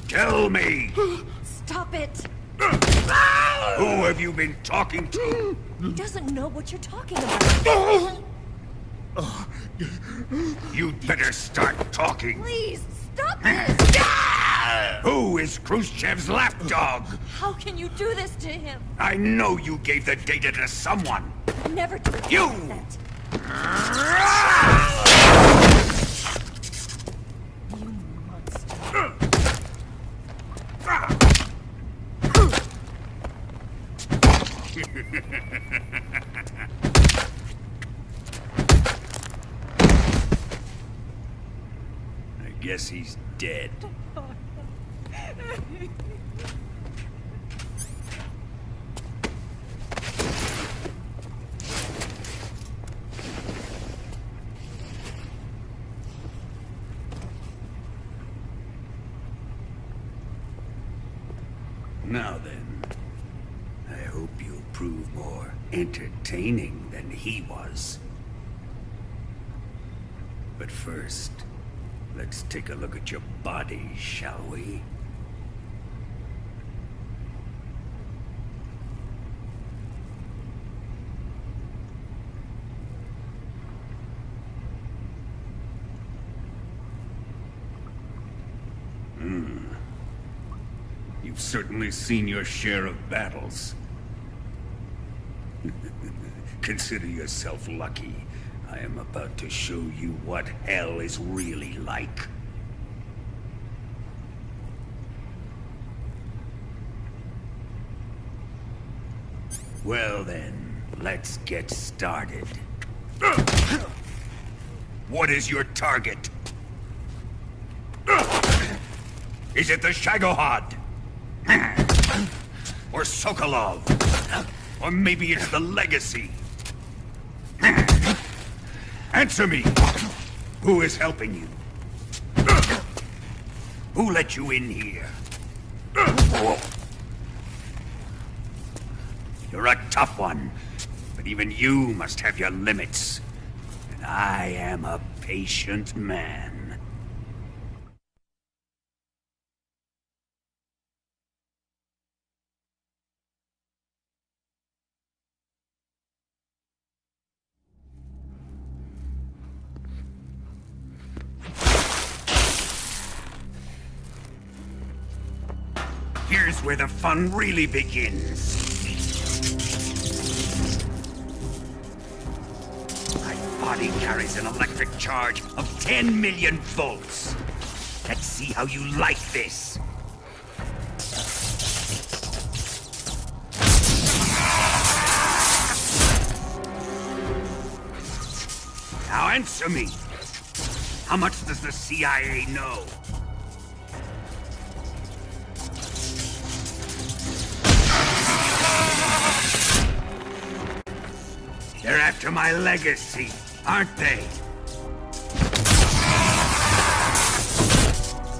Tell me! Stop it! Who have you been talking to? He doesn't know what you're talking about. You'd better start talking. Please, stop this! Who is Khrushchev's lapdog? How can you do this to him? I know you gave the data to someone. Never do You! that. You monster. I guess he's dead. Now then, I hope you'll prove more entertaining than he was. But first, let's take a look at your body, shall we? You've certainly seen your share of battles. Consider yourself lucky. I am about to show you what hell is really like. Well then, let's get started. What is your target? Is it the Shagohod? Or Sokolov? Or maybe it's the Legacy? Answer me! Who is helping you? Who let you in here? You're a tough one, but even you must have your limits. And I am a patient man. Here's where the fun really begins. My body carries an electric charge of 10 million volts. Let's see how you like this. Now answer me. How much does the CIA know? They're after my legacy, aren't they?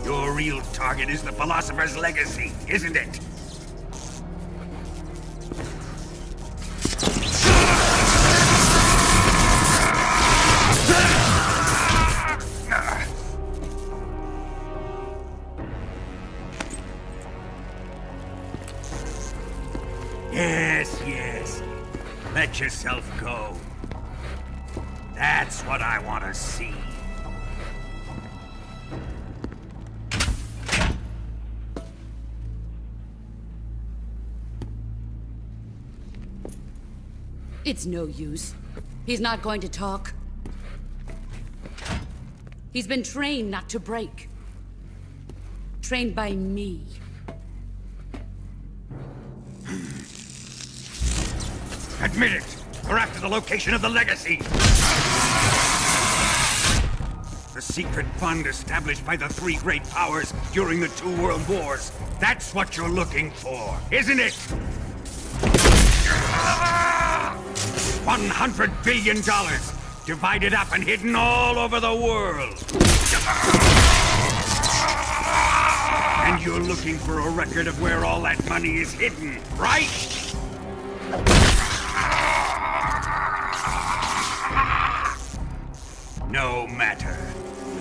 Your real target is the Philosopher's Legacy, isn't it? Yes. Let yourself go. That's what I want to see. It's no use. He's not going to talk. He's been trained not to break. Trained by me. Admit it! We're after the location of the Legacy! The secret fund established by the three great powers during the 2 world wars. That's what you're looking for, isn't it? $100 billion, divided up and hidden all over the world. And you're looking for a record of where all that money is hidden, right? No matter.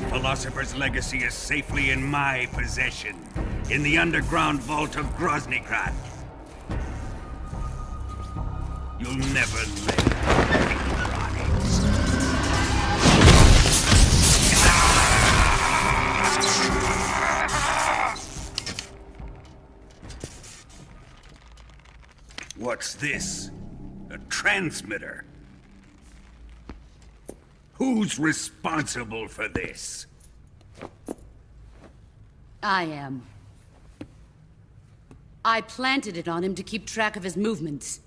philosopher's legacy is safely in my possession, in the underground vault of Groznygrad. You'll never live, Ronix. What's this? A transmitter? Who's responsible for this? I am. I planted it on him to keep track of his movements.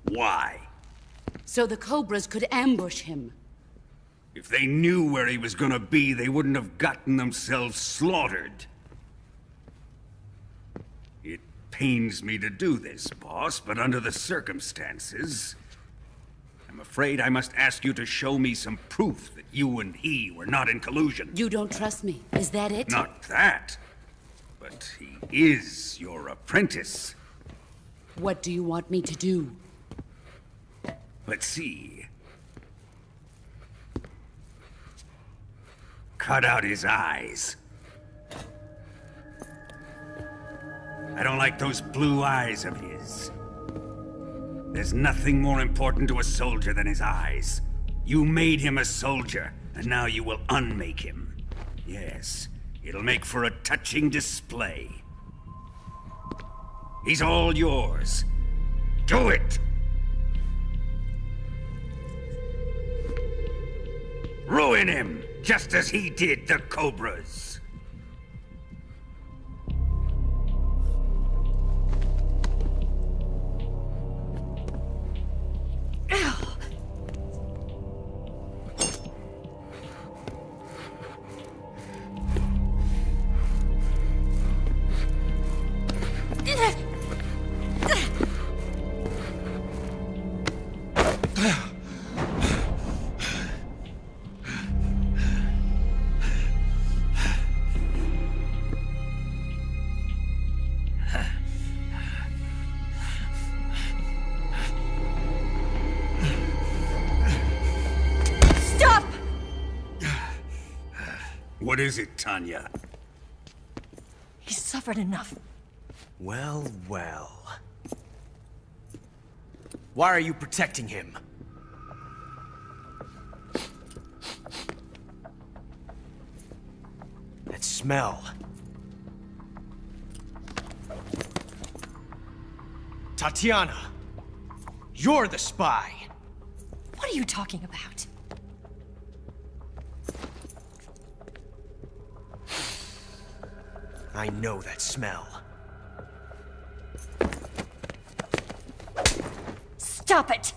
Why? So the Cobras could ambush him. If they knew where he was gonna be, they wouldn't have gotten themselves slaughtered. It pains me to do this, boss, but under the circumstances, I'm afraid I must ask you to show me some proof that you and he were not in collusion. You don't trust me, is that it? Not that, but he is your apprentice. What do you want me to do? Let's see. Cut out his eyes. I don't like those blue eyes of his. There's nothing more important to a soldier than his eyes. You made him a soldier, and now you will unmake him. Yes, it'll make for a touching display. He's all yours. Do it! Ruin him, just as he did the Cobras. What is it, Tanya? He's suffered enough. Well, well. Why are you protecting him? That smell. Tatiana! You're the spy! What are you talking about? I know that smell. Stop it!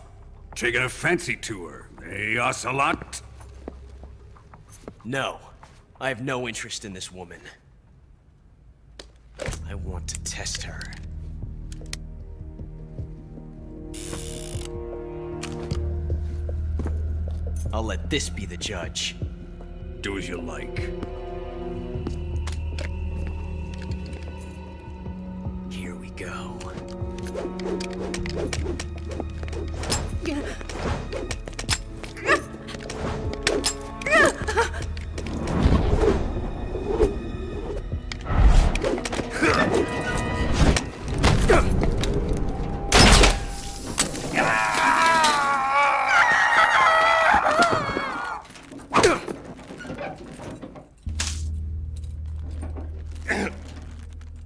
Taking a fancy to her, eh, Ocelot? No. I have no interest in this woman. I want to test her. I'll let this be the judge. Do as you like. Here we go.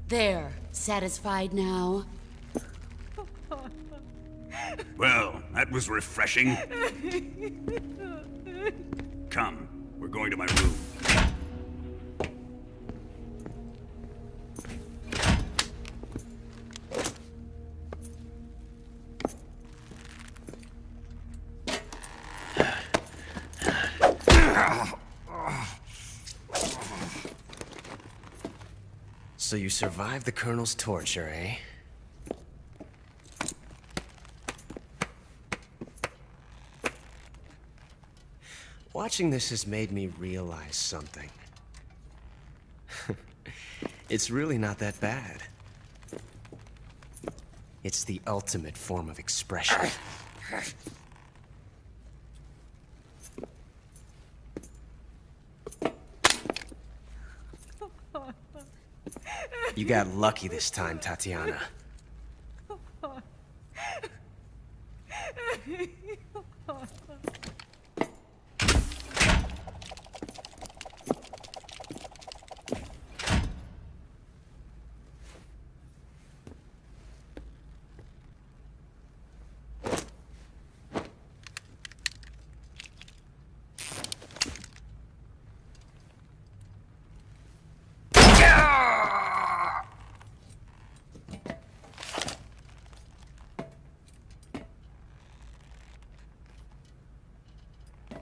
There, satisfied now? Well, that was refreshing. Come, we're going to my room. So you survived the Colonel's torture, eh? Watching this has made me realize something. It's really not that bad. It's the ultimate form of expression. You got lucky this time, Tatiana.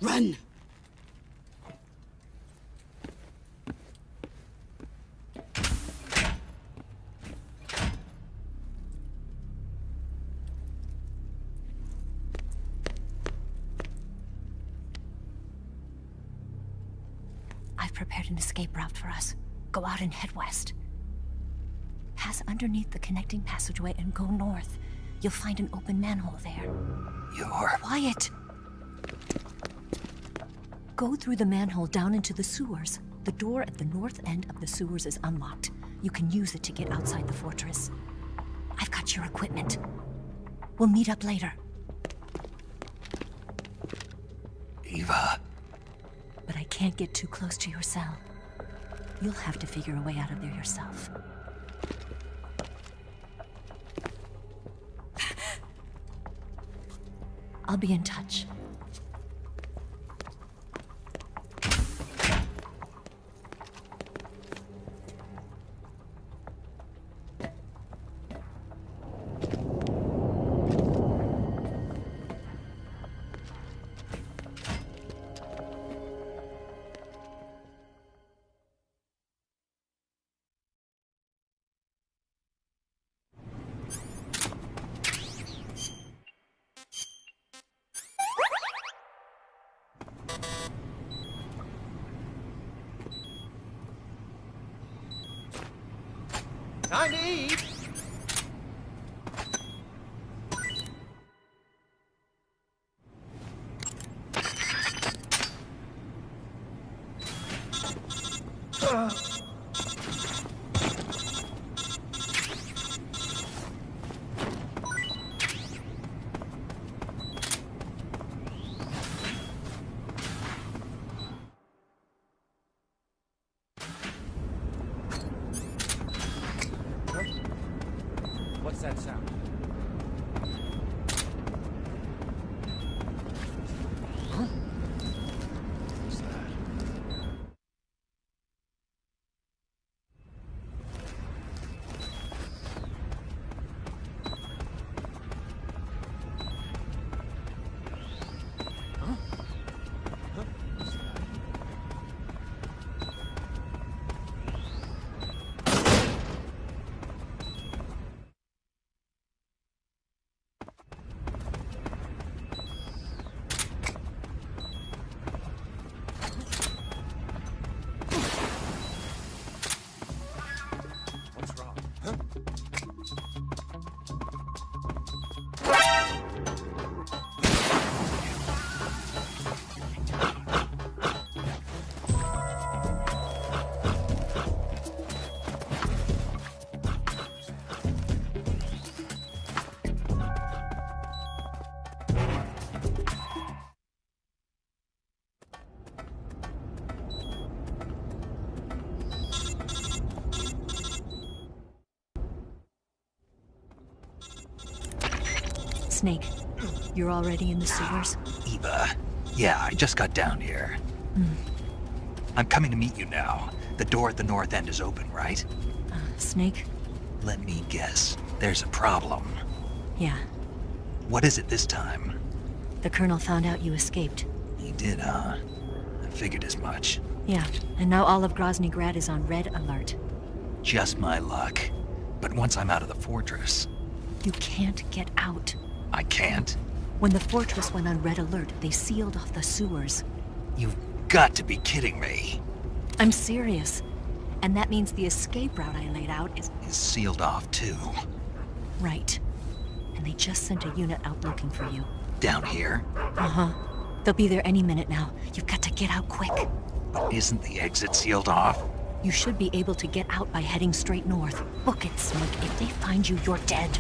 Run! I've prepared an escape route for us. Go out and head west. Pass underneath the connecting passageway and go north. You'll find an open manhole there. You're... Quiet! Go through the manhole down into the sewers. The door at the north end of the sewers is unlocked. You can use it to get outside the fortress. I've got your equipment. We'll meet up later. Eva. But I can't get too close to your cell. You'll have to figure a way out of there yourself. I'll be in touch. Time to eat! What's that sound? Huh? What's that? Huh? Huh? What's that? What's wrong? Huh? Snake, you're already in the sewers? Eva. Yeah, I just got down here. I'm coming to meet you now. The door at the north end is open, right? Snake? Let me guess. There's a problem. Yeah. What is it this time? The Colonel found out you escaped. He did, huh? I figured as much. Yeah, and now all of Grozny Grad is on red alert. Just my luck. But once I'm out of the fortress... You can't get out. I can't? When the fortress went on red alert, they sealed off the sewers. You've got to be kidding me. I'm serious. And that means the escape route I laid out is... Is sealed off, too. right. And they just sent a unit out looking for you. Down here? Uh-huh. They'll be there any minute now. You've got to get out quick. But isn't the exit sealed off? You should be able to get out by heading straight north. Book it, Snake. If they find you, you're dead.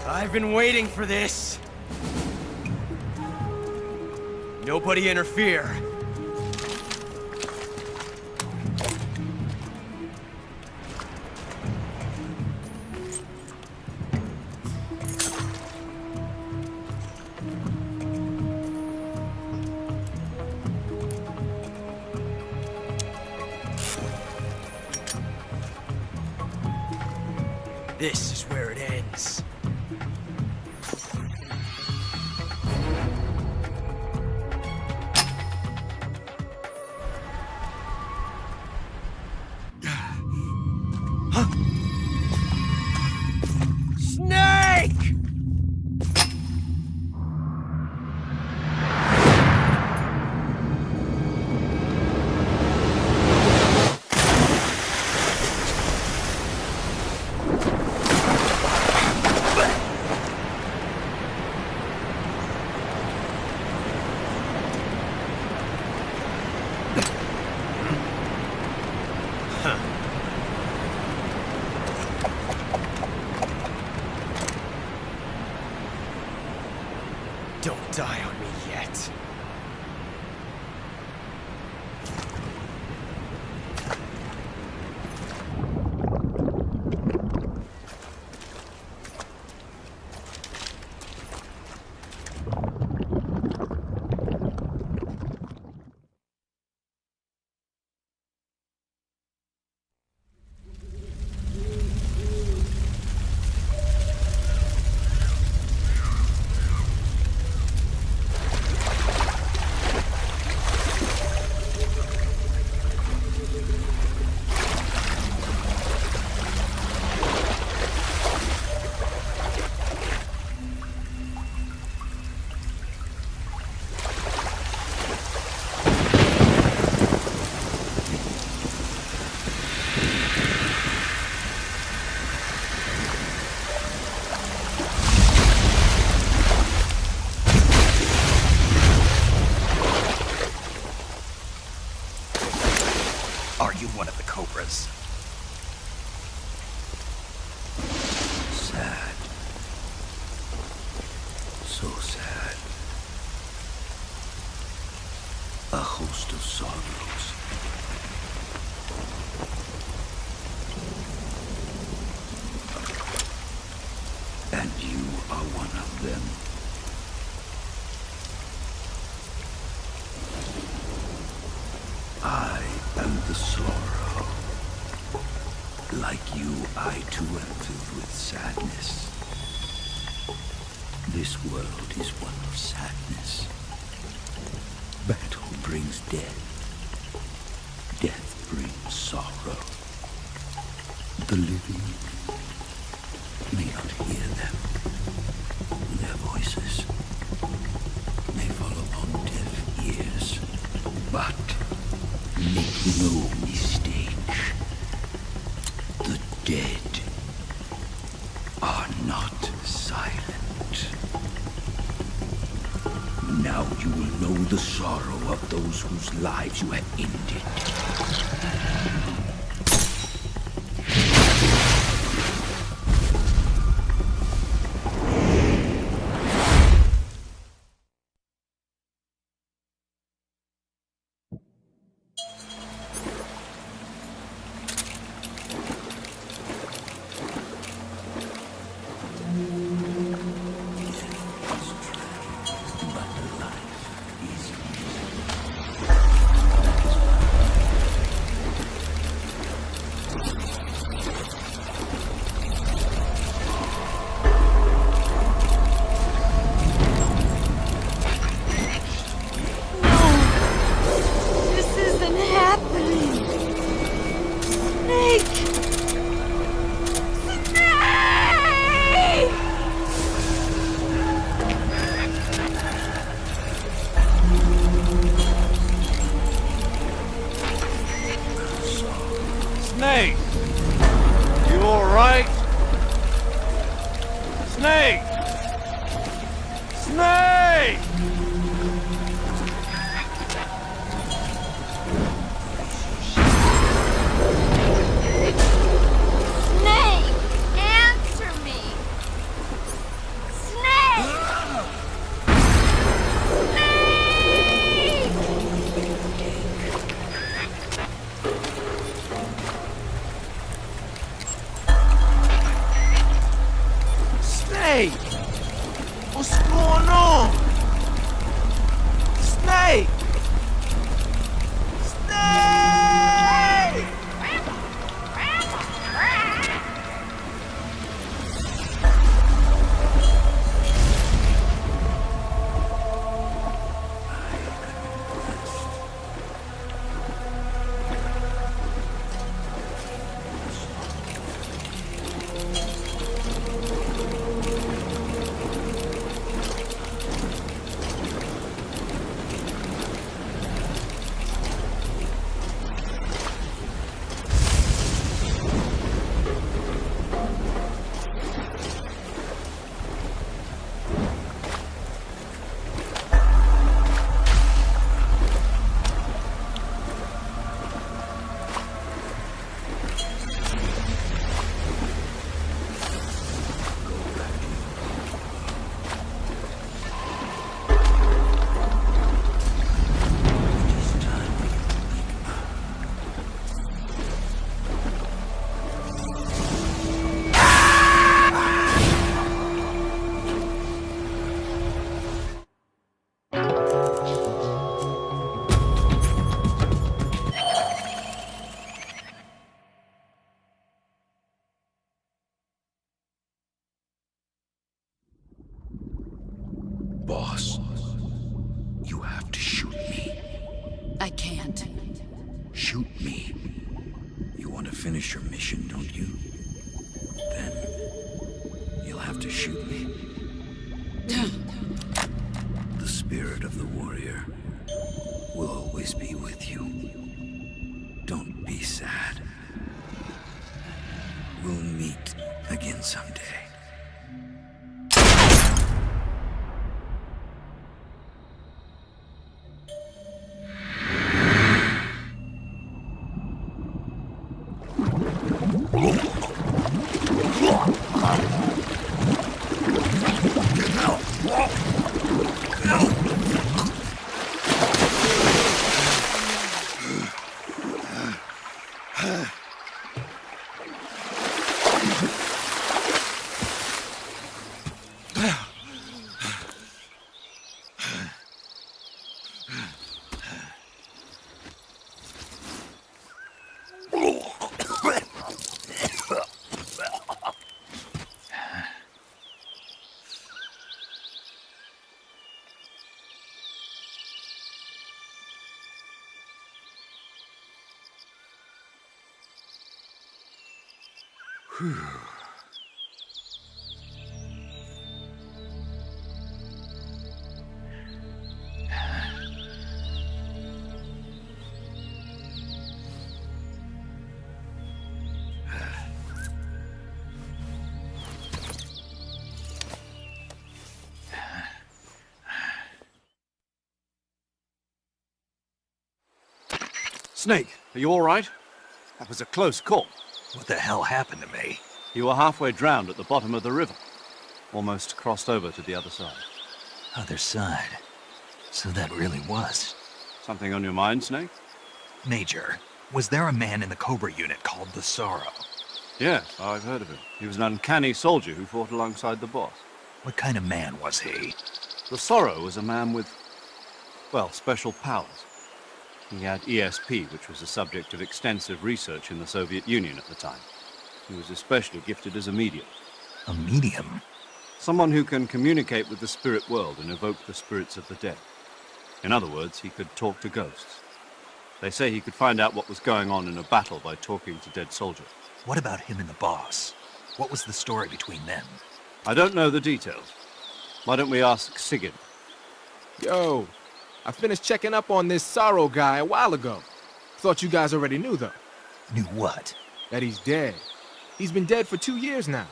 I've been waiting for this. Nobody interfere. This is where it ends. Snake! Don't die on me yet. Are you one of the Cobras? Sad. So sad. A host of sorrows. And you are one of them. I am the sorrow. Like you, I too am filled with sadness. This world is one of sadness. Battle brings death. Death brings sorrow. The living may not hear them. Their voices may fall upon deaf ears. But make no mistake, the dead are not silent. Now you will know the sorrow of those whose lives you have ended. Snake! You alright? Snake! Snake! Snake! Answer me! Snake! Snake! What's going on? Snake! Snake! Boss, you have to shoot me. I can't. Shoot me. You want to finish your mission, don't you? Then you'll have to shoot me. The spirit of the warrior will always be with you. Don't be sad. We'll meet again someday. Snake, are you alright? That was a close call. What the hell happened to me? You were halfway drowned at the bottom of the river. Almost crossed over to the other side. Other side. So that really was. Something on your mind, Snake? Major, was there a man in the Cobra unit called the Sorrow? Yes, I've heard of him. He was an uncanny soldier who fought alongside the boss. What kind of man was he? The Sorrow was a man with, well, special powers. He had ESP, which was the subject of extensive research in the Soviet Union at the time. He was especially gifted as a medium. A medium? Someone who can communicate with the spirit world and evoke the spirits of the dead. In other words, he could talk to ghosts. They say he could find out what was going on in a battle by talking to dead soldiers. What about him and the boss? What was the story between them? I don't know the details. Why don't we ask Sigurd? Yo, I finished checking up on this Sorrow guy a while ago. Thought you guys already knew, though. Knew what? That he's dead. He's been dead for 2 years now.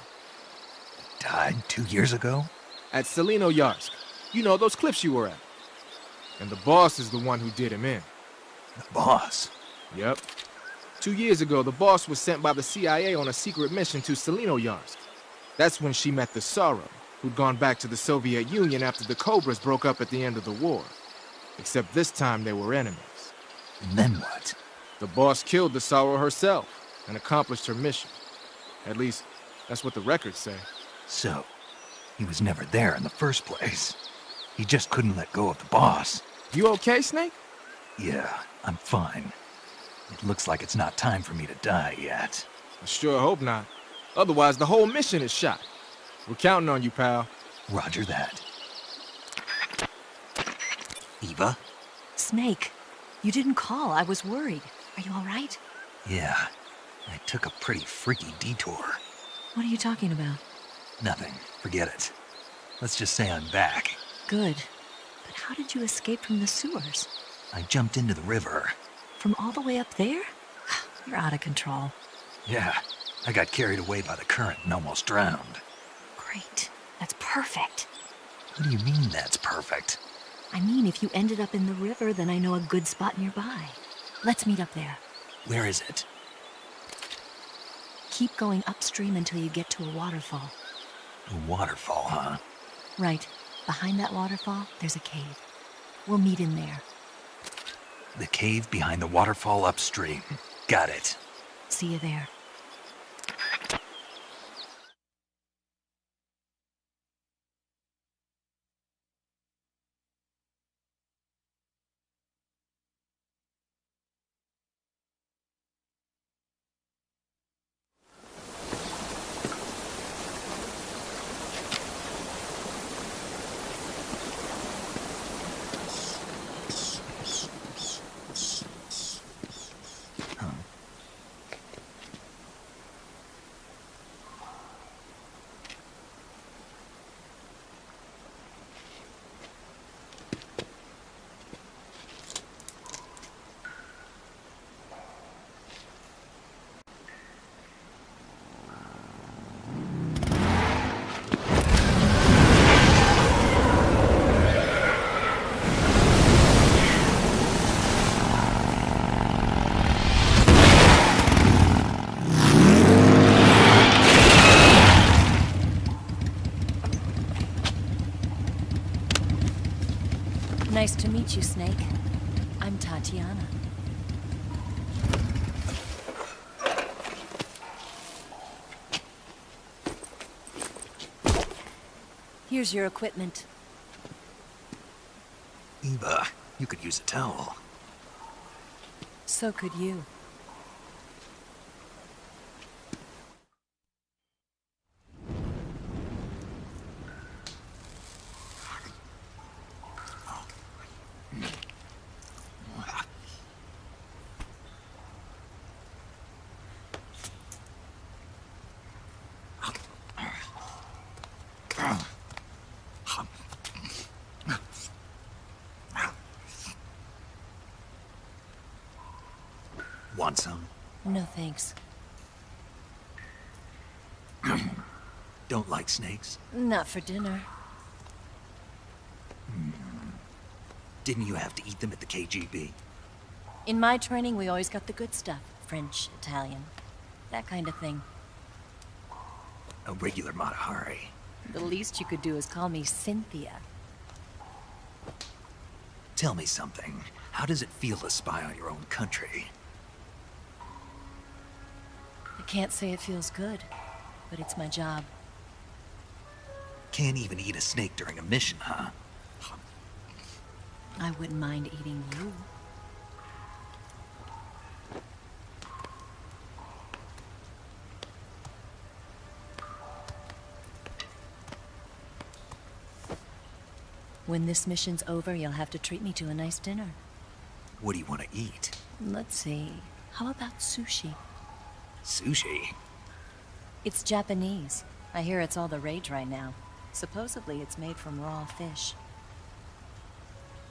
Died 2 years ago? At S3E04. You know, those cliffs you were at. And the boss is the one who did him in. The boss? Yep. 2 years ago, the boss was sent by the CIA on a secret mission to S3E04. That's when she met the Sorrow, who'd gone back to the Soviet Union after the Cobras broke up at the end of the war. Except this time they were enemies. And then what? The boss killed the Sorrow herself and accomplished her mission. At least, that's what the records say. So, he was never there in the first place. He just couldn't let go of the boss. You okay, Snake? Yeah, I'm fine. It looks like it's not time for me to die yet. I sure hope not. Otherwise, the whole mission is shot. We're counting on you, pal. Roger that. Eva? Snake, you didn't call. I was worried. Are you all right? Yeah, I took a pretty freaky detour. What are you talking about? Nothing. Forget it. Let's just say I'm back. Good. But how did you escape from the sewers? I jumped into the river. From all the way up there? You're out of control. Yeah, I got carried away by the current and almost drowned. Great. That's perfect. What do you mean that's perfect? I mean, if you ended up in the river, then I know a good spot nearby. Let's meet up there. Where is it? Keep going upstream until you get to a waterfall. A waterfall, huh? Right. Behind that waterfall, there's a cave. We'll meet in there. The cave behind the waterfall upstream. Got it. See you there. Nice to meet you, Snake. I'm Tatiana. Here's your equipment. Eva, you could use a towel. So could you. Want some? No thanks. Don't like snakes? Not for dinner. Didn't you have to eat them at the KGB? In my training, we always got the good stuff. French, Italian, that kind of thing. A regular Mata Hari. The least you could do is call me Cynthia. Tell me something. How does it feel to spy on your own country? I can't say it feels good, but it's my job. Can't even eat a snake during a mission, huh? I wouldn't mind eating you. When this mission's over, you'll have to treat me to a nice dinner. What do you want to eat? Let's see. How about sushi? Sushi? It's Japanese. I hear it's all the rage right now. Supposedly it's made from raw fish.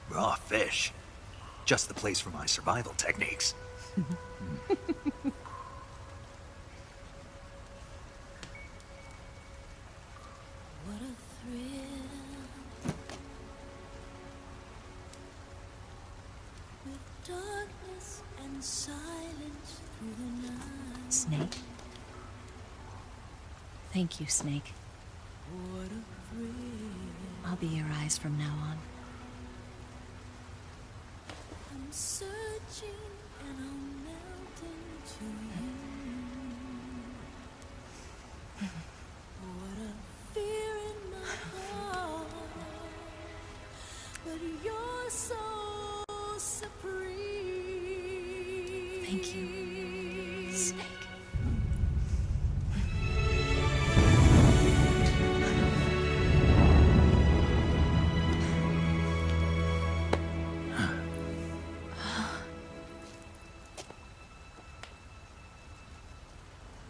Raw fish? Just the place for my survival techniques. What a thrill. With darkness and silence through the night. Snake? Thank you, Snake. What a thrill. I'll be your eyes from now on. I'm searching and I'm melting to you. What a fear in my heart, but you're so supreme. Thank you, Snake.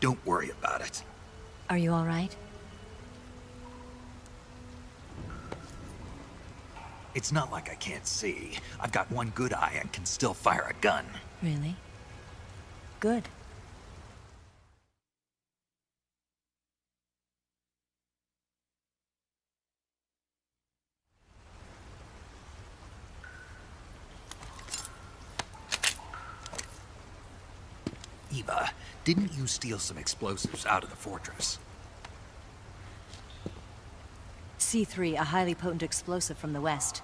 Don't worry about it. Are you all right? It's not like I can't see. I've got one good eye and can still fire a gun. Really? Good. Eva, didn't you steal some explosives out of the fortress? C3, a highly potent explosive from the west.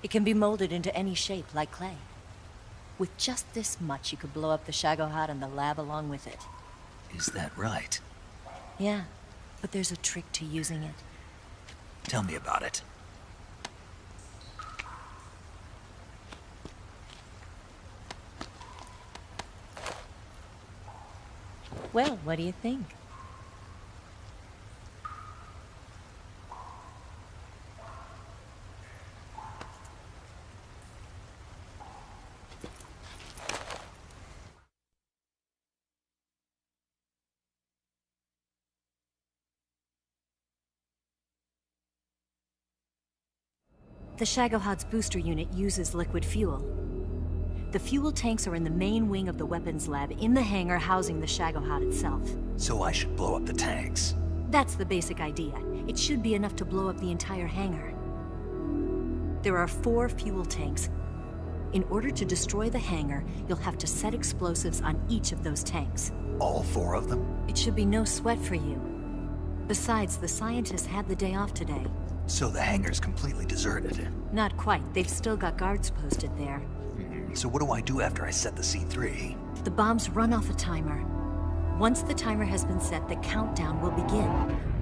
It can be molded into any shape, like clay. With just this much, you could blow up the Shagohod and the lab along with it. Is that right? Yeah, but there's a trick to using it. Tell me about it. Well, what do you think? The Shagohod's booster unit uses liquid fuel. The fuel tanks are in the main wing of the weapons lab in the hangar housing the Shagohod itself. So I should blow up the tanks. That's the basic idea. It should be enough to blow up the entire hangar. There are 4 fuel tanks. In order to destroy the hangar, you'll have to set explosives on each of those tanks. All 4 of them? It should be no sweat for you. Besides, the scientists had the day off today. So the hangar's completely deserted. Not quite. They've still got guards posted there. So what do I do after I set the C3? The bombs run off a timer. Once the timer has been set, the countdown will begin.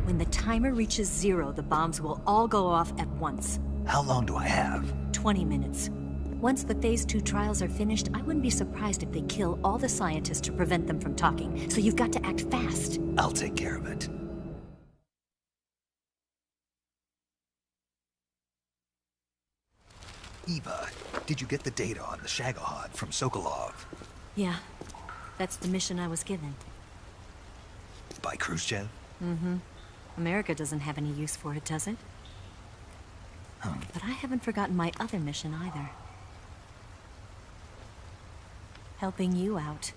When the timer reaches 0, the bombs will all go off at once. How long do I have? 20 minutes. Once the Phase 2 trials are finished, I wouldn't be surprised if they kill all the scientists to prevent them from talking. So you've got to act fast. I'll take care of it. Eva, did you get the data on the Shagohod from Sokolov? Yeah, that's the mission I was given. By Khrushchev? Mm-hmm. America doesn't have any use for it, does it? But I haven't forgotten my other mission either. Helping you out.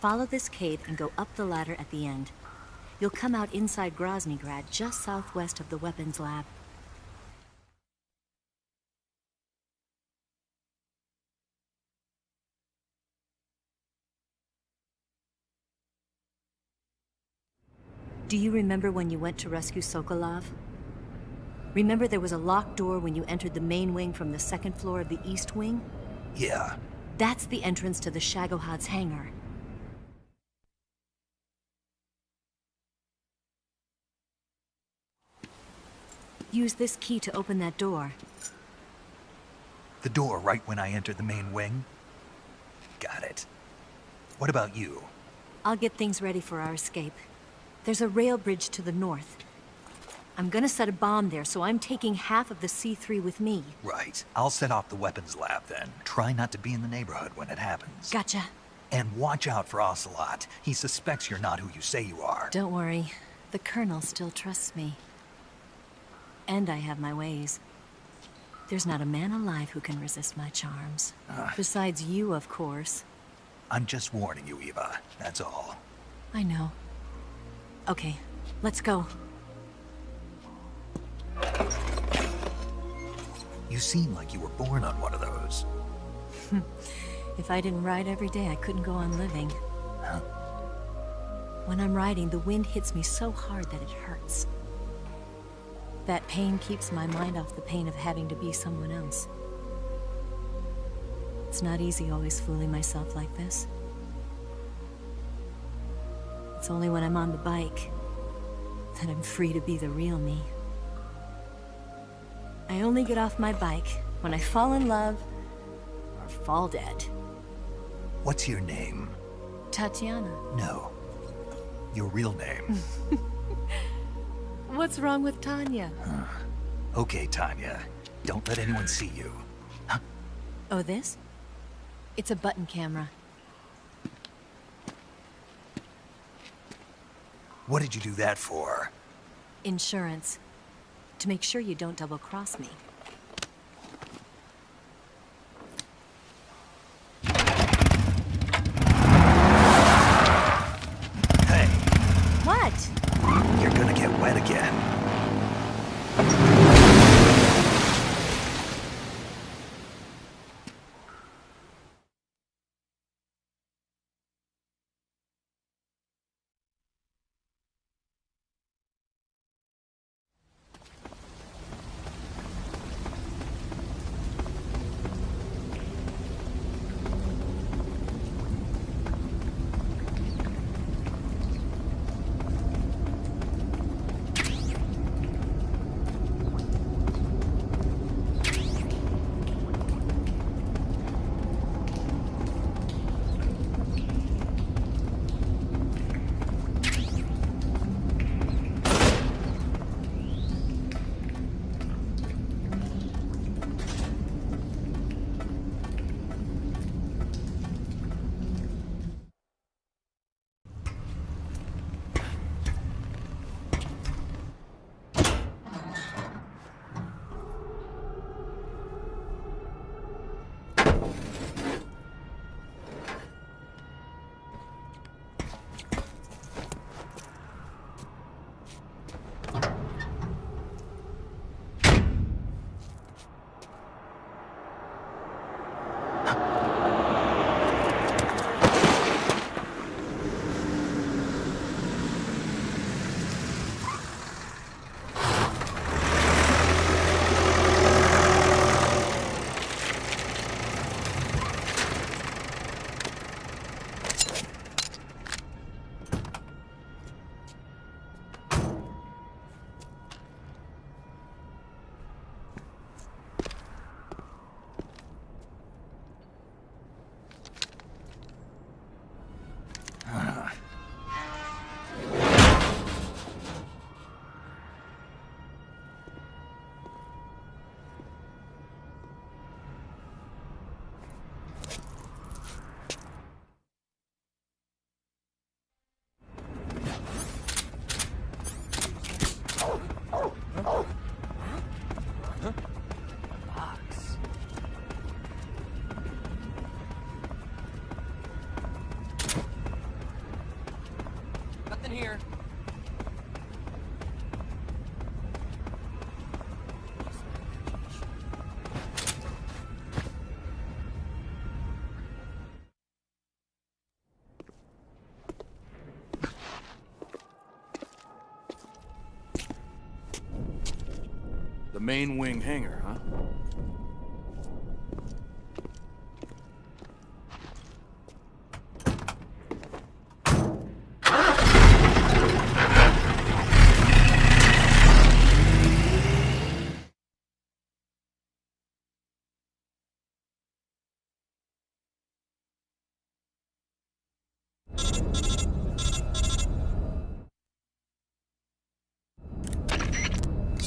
Follow this cave and go up the ladder at the end. You'll come out inside Groznygrad, just southwest of the weapons lab. Do you remember when you went to rescue Sokolov? Remember there was a locked door when you entered the main wing from the 2nd floor of the east wing? Yeah. That's the entrance to the Shagohod's hangar. Use this key to open that door. The door right when I enter the main wing? Got it. What about you? I'll get things ready for our escape. There's a rail bridge to the north. I'm gonna set a bomb there, so I'm taking half of the C3 with me. Right. I'll set off the weapons lab then. Try not to be in the neighborhood when it happens. Gotcha. And watch out for Ocelot. He suspects you're not who you say you are. Don't worry. The Colonel still trusts me. And I have my ways. There's not a man alive who can resist my charms. Besides you, of course. I'm just warning you, Eva. That's all. I know. Okay, let's go. You seem like you were born on one of those. If I didn't ride every day, I couldn't go on living. Huh? When I'm riding, the wind hits me so hard that it hurts. That pain keeps my mind off the pain of having to be someone else. It's not easy always fooling myself like this. It's only when I'm on the bike that I'm free to be the real me. I only get off my bike when I fall in love or fall dead. What's your name? Tatiana. No. Your real name. What's wrong with Tanya? Okay, Tanya. Don't let anyone see you. Huh? Oh, this? It's a button camera. What did you do that for? Insurance. To make sure you don't double-cross me. Hey, What? you're gonna get wet again. Nothing here. The main wing hangar, huh?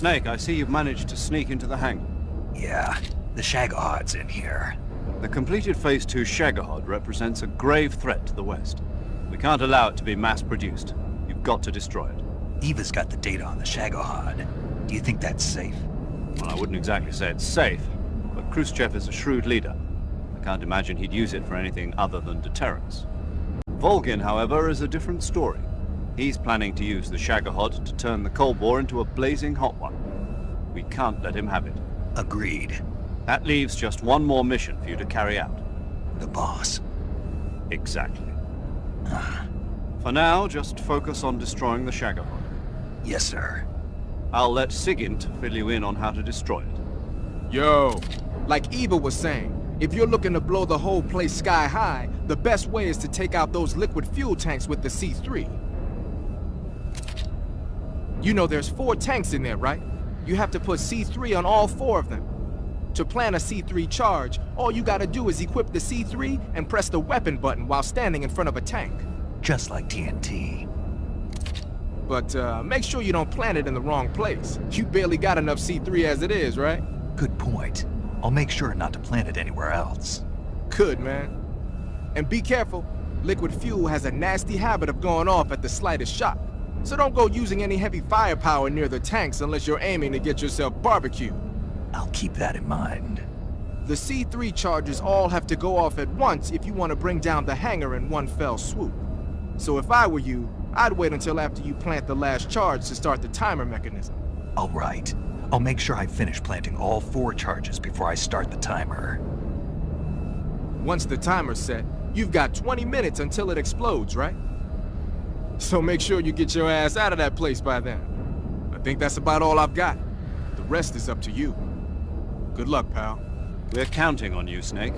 Snake, I see you've managed to sneak into the hangar. Yeah, the Shagahad's in here. The completed Phase 2 Shagahod represents a grave threat to the West. We can't allow it to be mass-produced. You've got to destroy it. Eva's got the data on the Shagahad. Do you think that's safe? Well, I wouldn't exactly say it's safe, but Khrushchev is a shrewd leader. I can't imagine he'd use it for anything other than deterrence. Volgin, however, is a different story. He's planning to use the Shagahod to turn the Cold War into a blazing hot one. We can't let him have it. Agreed. That leaves just one more mission for you to carry out. The boss. Exactly. For now, just focus on destroying the Shagahod. Yes, sir. I'll let Sigint fill you in on how to destroy it. Yo, like Eva was saying, if you're looking to blow the whole place sky high, the best way is to take out those liquid fuel tanks with the C3. You know there's 4 tanks in there, right? You have to put C3 on all 4 of them. To plan a C3 charge, all you gotta do is equip the C3 and press the weapon button while standing in front of a tank. Just like TNT. But make sure you don't plant it in the wrong place. You barely got enough C3 as it is, right? Good point. I'll make sure not to plant it anywhere else. Good, man. And be careful. Liquid fuel has a nasty habit of going off at the slightest shock. So don't go using any heavy firepower near the tanks unless you're aiming to get yourself barbecued. I'll keep that in mind. The C3 charges all have to go off at once if you want to bring down the hangar in one fell swoop. So if I were you, I'd wait until after you plant the last charge to start the timer mechanism. All right. I'll make sure I finish planting all 4 charges before I start the timer. Once the timer's set, you've got 20 minutes until it explodes, right? So make sure you get your ass out of that place by then. I think that's about all I've got. The rest is up to you. Good luck, pal. We're counting on you, Snake.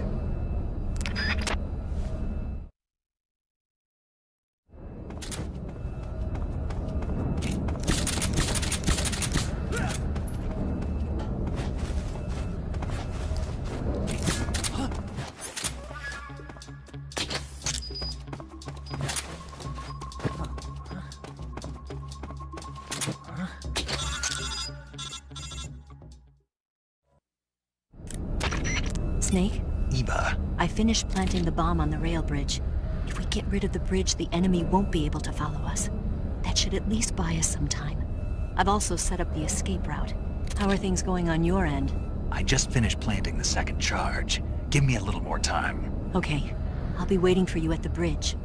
Snake? Eva. I finished planting the bomb on the rail bridge. If we get rid of the bridge, the enemy won't be able to follow us. That should at least buy us some time. I've also set up the escape route. How are things going on your end? I just finished planting the 2nd charge. Give me a little more time. Okay. I'll be waiting for you at the bridge.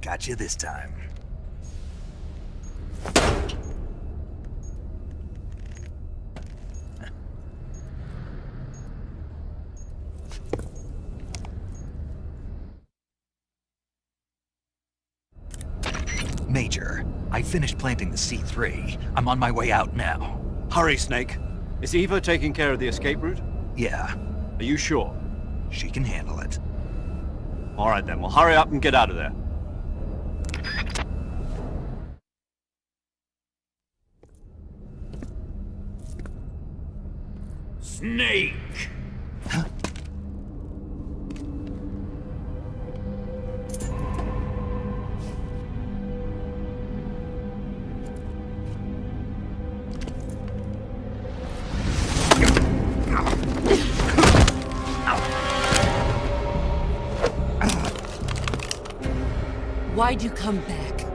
Got you this time. Major, I finished planting the C3. I'm on my way out now. Hurry, Snake. Is Eva taking care of the escape route? Yeah, Are you sure? she can handle it. All right then, well hurry up and get out of there. Snake! Why'd you come back?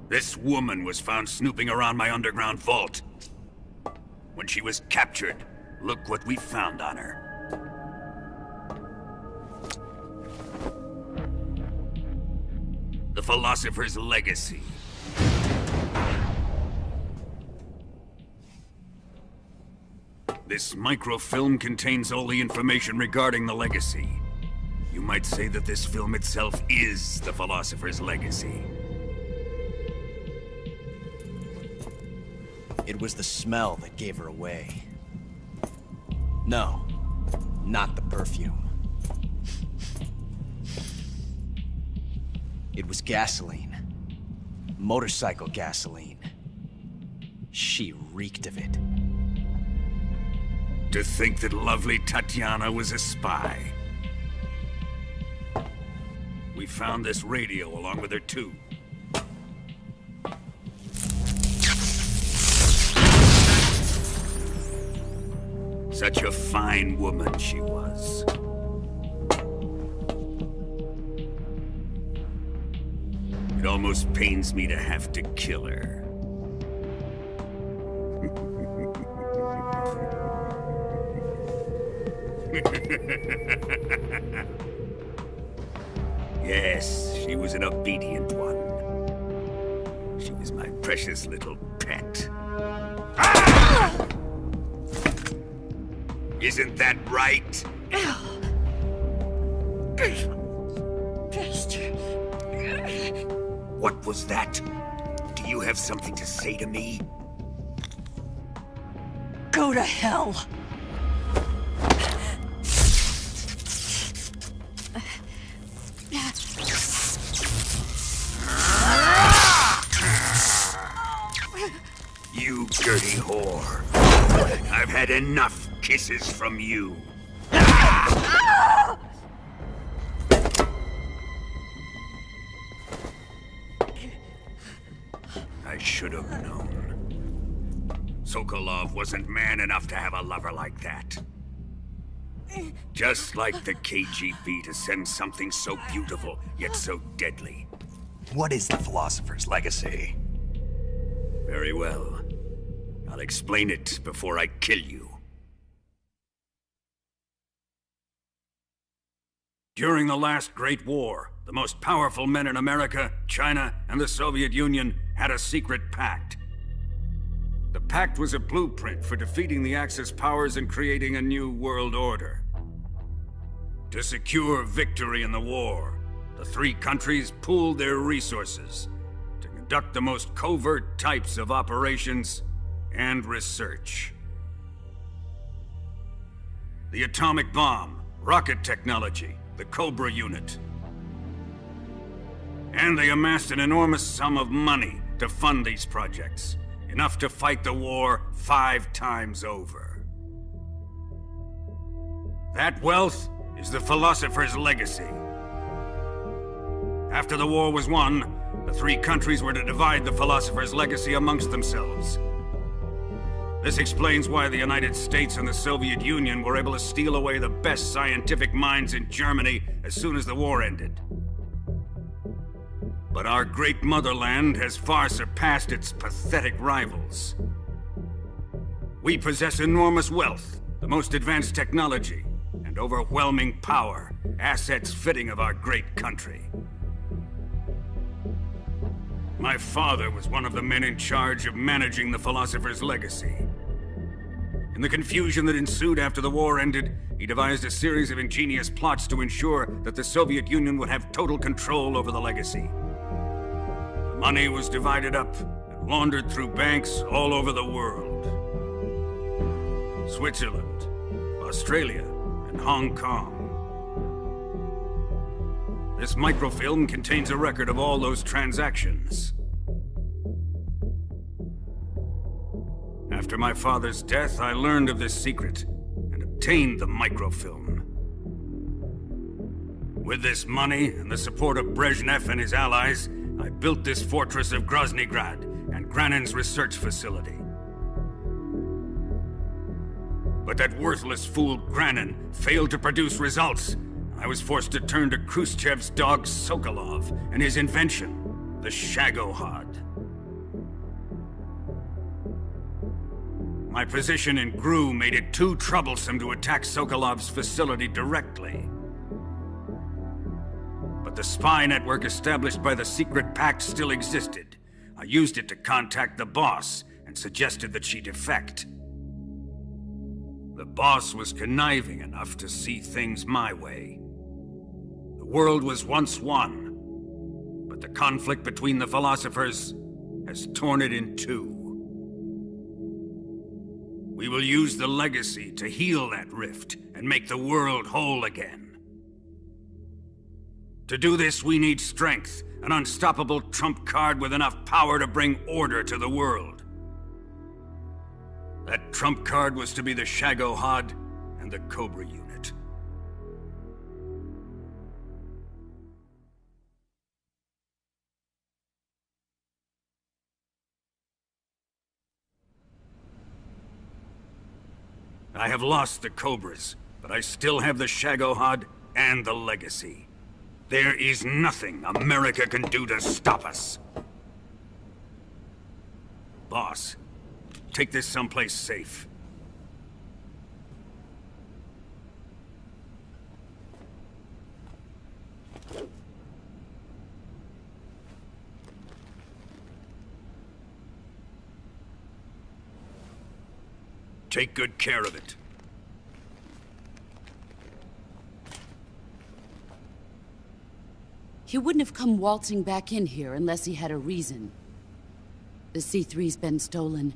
This woman was found snooping around my underground vault. When she was captured, look what we found on her. The Philosopher's Legacy. This microfilm contains all the information regarding the Legacy. You might say that this film itself is the Philosopher's Legacy. It was the smell that gave her away. No, not the perfume. It was gasoline. Motorcycle gasoline. She reeked of it. To think that lovely Tatiana was a spy. We found this radio along with her too. Such a fine woman she was. It almost pains me to have to kill her. Yes, she was an obedient one. She was my precious little pet. Ah! Isn't that right? What was that? Do you have something to say to me? Go to hell! You dirty whore. I've had enough kisses from you. I should have known. Sokolov wasn't man enough to have a lover like that. Just like the KGB to send something so beautiful, yet so deadly. What is the Philosopher's Legacy? Very well. I'll explain it before I kill you. During the last Great War, the most powerful men in America, China, and the Soviet Union had a secret pact. The pact was a blueprint for defeating the Axis powers and creating a new world order. To secure victory in the war, the three countries pooled their resources to conduct the most covert types of operations and research. The atomic bomb, rocket technology, the Cobra unit. And they amassed an enormous sum of money to fund these projects, enough to fight the war 5 times over. That wealth is the Philosopher's Legacy. After the war was won, the three countries were to divide the Philosopher's Legacy amongst themselves. This explains why the United States and the Soviet Union were able to steal away the best scientific minds in Germany as soon as the war ended. But our great motherland has far surpassed its pathetic rivals. We possess enormous wealth, the most advanced technology, and overwhelming power, assets fitting of our great country. My father was one of the men in charge of managing the Philosopher's Legacy. In the confusion that ensued after the war ended, he devised a series of ingenious plots to ensure that the Soviet Union would have total control over the Legacy. The money was divided up and laundered through banks all over the world. Switzerland, Australia, and Hong Kong. This microfilm contains a record of all those transactions. After my father's death, I learned of this secret and obtained the microfilm. With this money and the support of Brezhnev and his allies, I built this fortress of Groznygrad and Granin's research facility. But that worthless fool Granin failed to produce results. I was forced to turn to Khrushchev's dog Sokolov and his invention, the Shagohod. My position in GRU made it too troublesome to attack Sokolov's facility directly. But the spy network established by the secret pact still existed. I used it to contact the boss and suggested that she defect. The boss was conniving enough to see things my way. The world was once one, but the conflict between the philosophers has torn it in two. We will use the legacy to heal that rift and make the world whole again. To do this, we need strength, an unstoppable trump card with enough power to bring order to the world. That trump card was to be the Shagohod and the Cobra unit. I have lost the Cobras, but I still have the Shagohod and the legacy. There is nothing America can do to stop us. Boss, take this someplace safe. Take good care of it. He wouldn't have come waltzing back in here unless he had a reason. The C3's been stolen.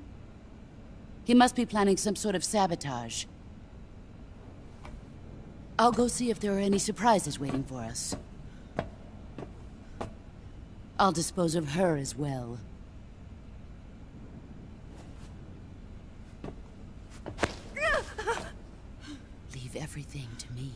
He must be planning some sort of sabotage. I'll go see if there are any surprises waiting for us. I'll dispose of her as well. Leave everything to me.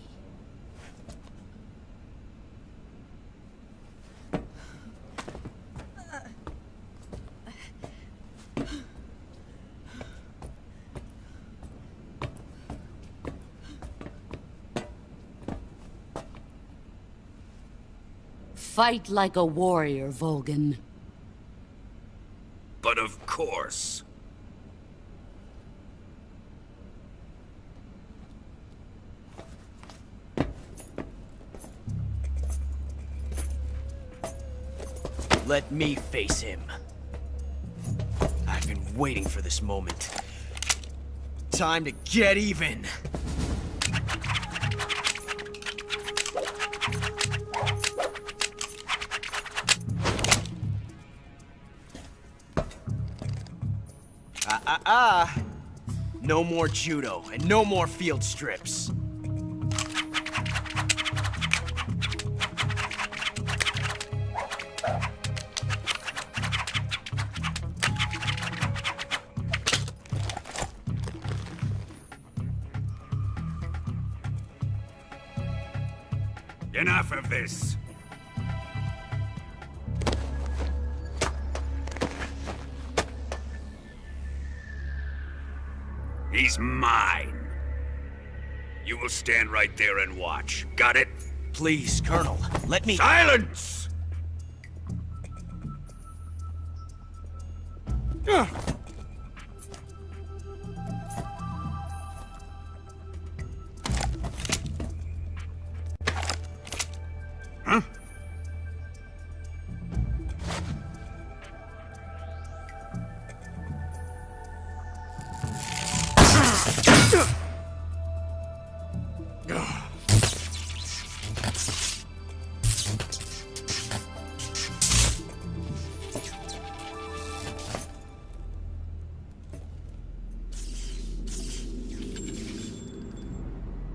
Fight like a warrior, Volgan. But of course. Let me face him. I've been waiting for this moment. Time to get even. No more judo, and no more field strips. Enough of this. He's mine. You will stand right there and watch. Got it? Please, Colonel, let me— Silence! Huh?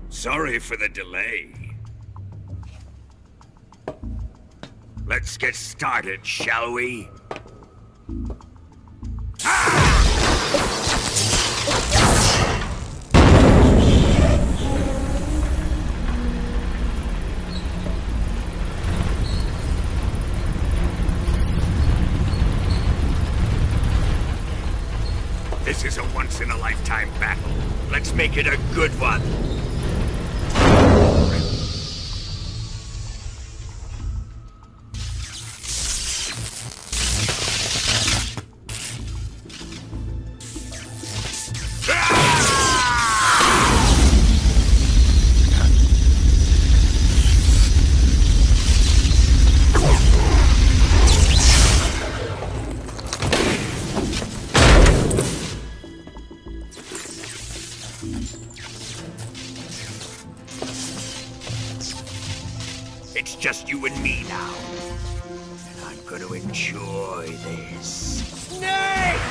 Sorry for the delay. Let's get started, shall we? This is a once-in-a-lifetime battle. Let's make it a good one. just you and me now. And I'm gonna enjoy this. Snake!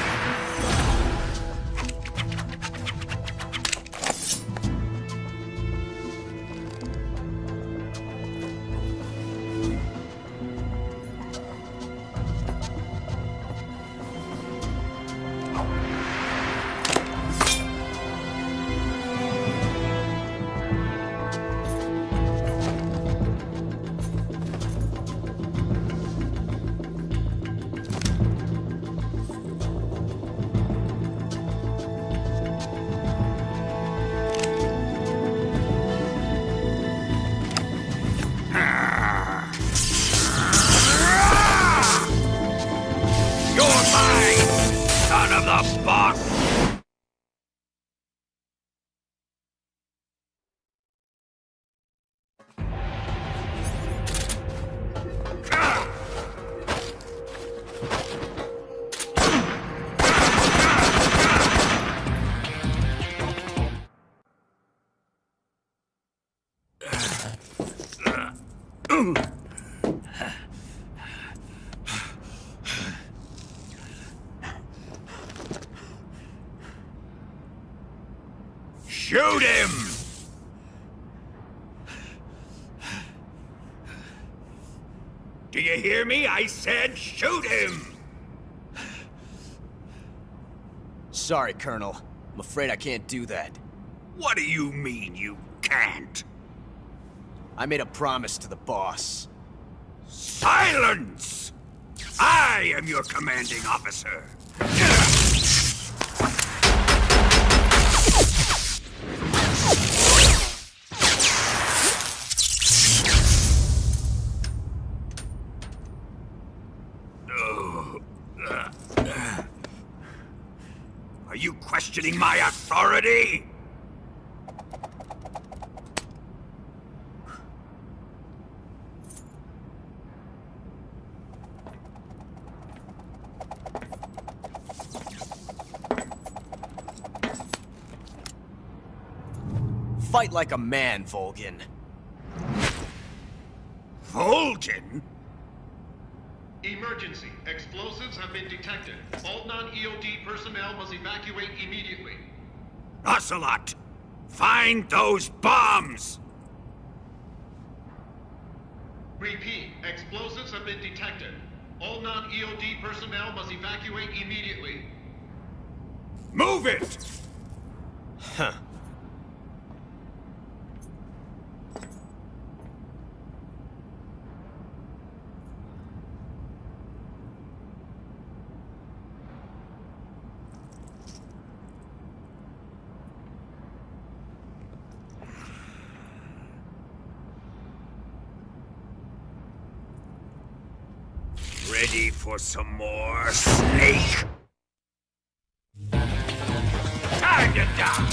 You're mine, son of the boss! Shoot him! Do you hear me? I said shoot him! Sorry, Colonel. I'm afraid I can't do that. What do you mean you can't? I made a promise to the boss. Silence! I am your commanding officer. Are you questioning my authority? Fight like a man, Volgin. Volgin? Emergency. Explosives have been detected. All non-EOD personnel must evacuate immediately. Ocelot! Find those bombs! Repeat. Explosives have been detected. All non-EOD personnel must evacuate immediately. Move it! Huh. Ready for some more, Snake? Time to die!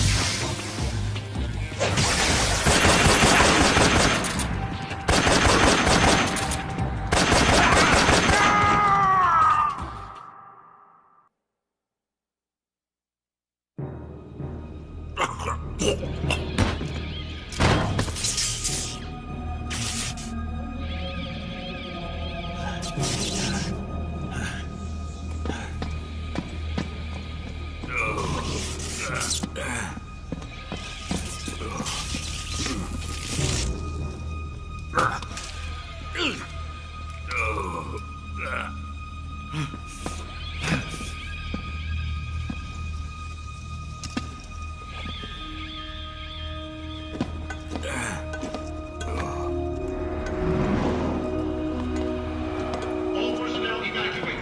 All personnel evacuate.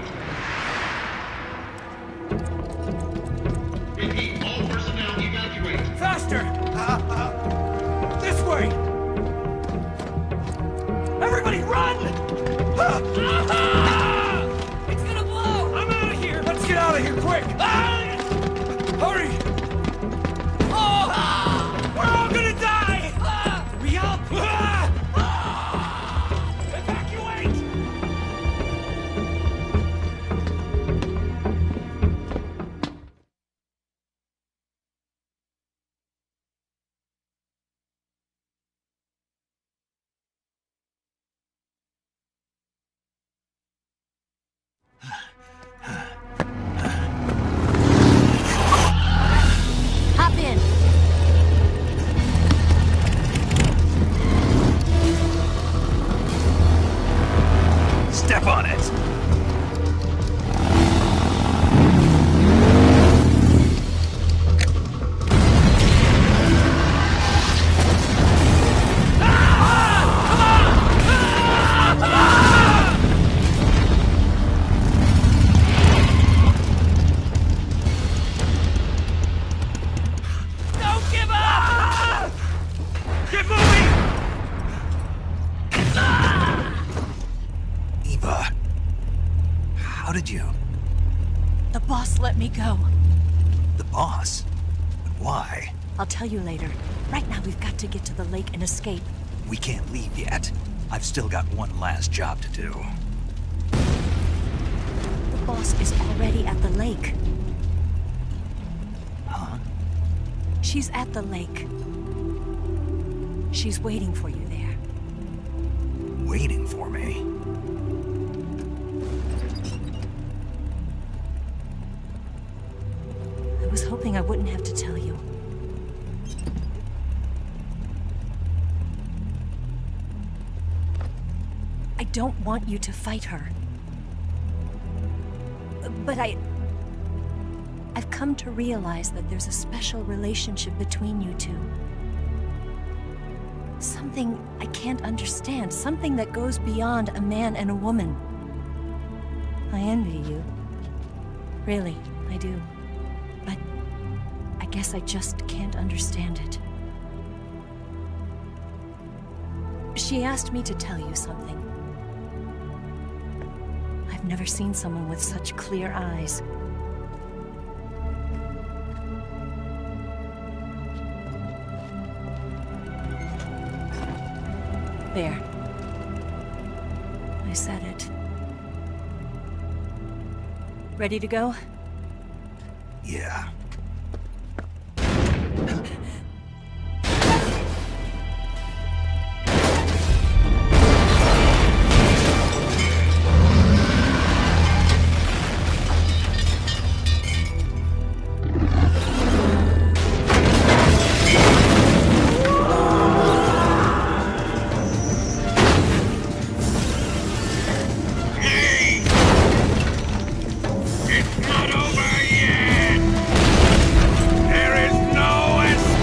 Repeat. All personnel evacuate. Faster! This way! Everybody run! It's gonna blow! I'm out of here! Let's get out of here quick! Hurry! We're all gonna die! Hurry up! Evacuate! step on it! Don't give up! Get moving! Eva, how did you... The boss let me go. The boss? But why? I'll tell you later. Right now, we've got to get to the lake and escape. We can't leave yet. I've still got one last job to do. The boss is already at the lake. Huh? She's at the lake. She's waiting for you there. Waiting for me? I was hoping I wouldn't have to tell you. I don't want you to fight her. But I've come to realize that there's a special relationship between you two. Something I can't understand. Something that goes beyond a man and a woman. I envy you. Really, I do. But I guess I just can't understand it. She asked me to tell you something. I've never seen someone with such clear eyes. There. I said it. Ready to go? Yeah. It's not over yet! There is no escape!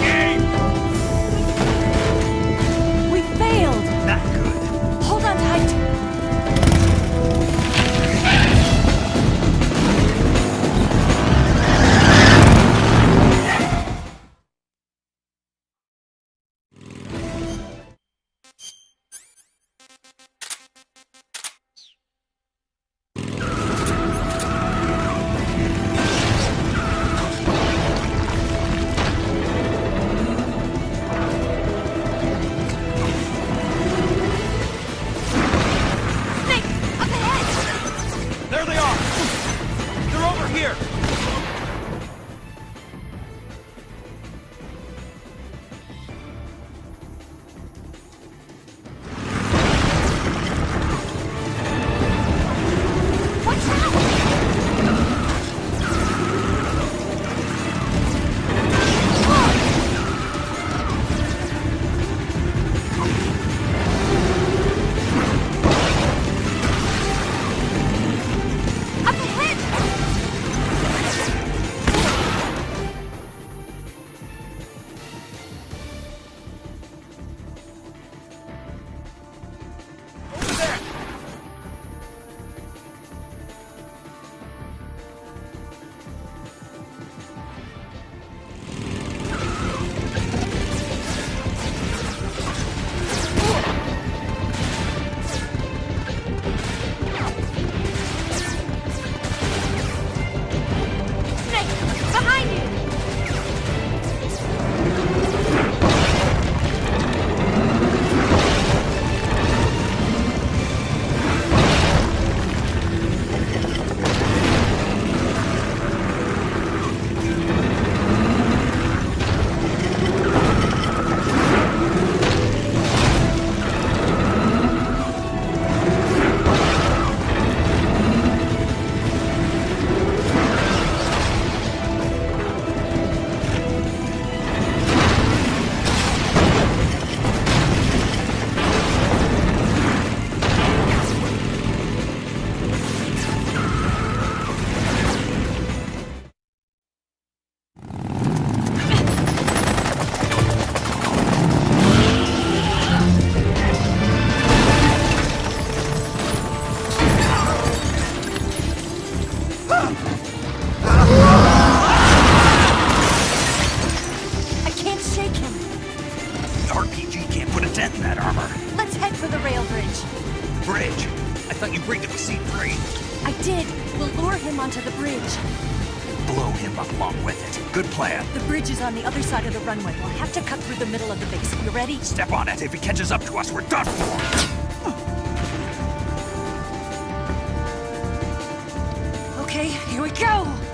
hurry! I did. We'll lure him onto the bridge. Blow him up along with it. Good plan. The bridge is on the other side of the runway. We'll have to cut through the middle of the base. You ready? Step on it. If he catches up to us, we're done for. Okay, here we go!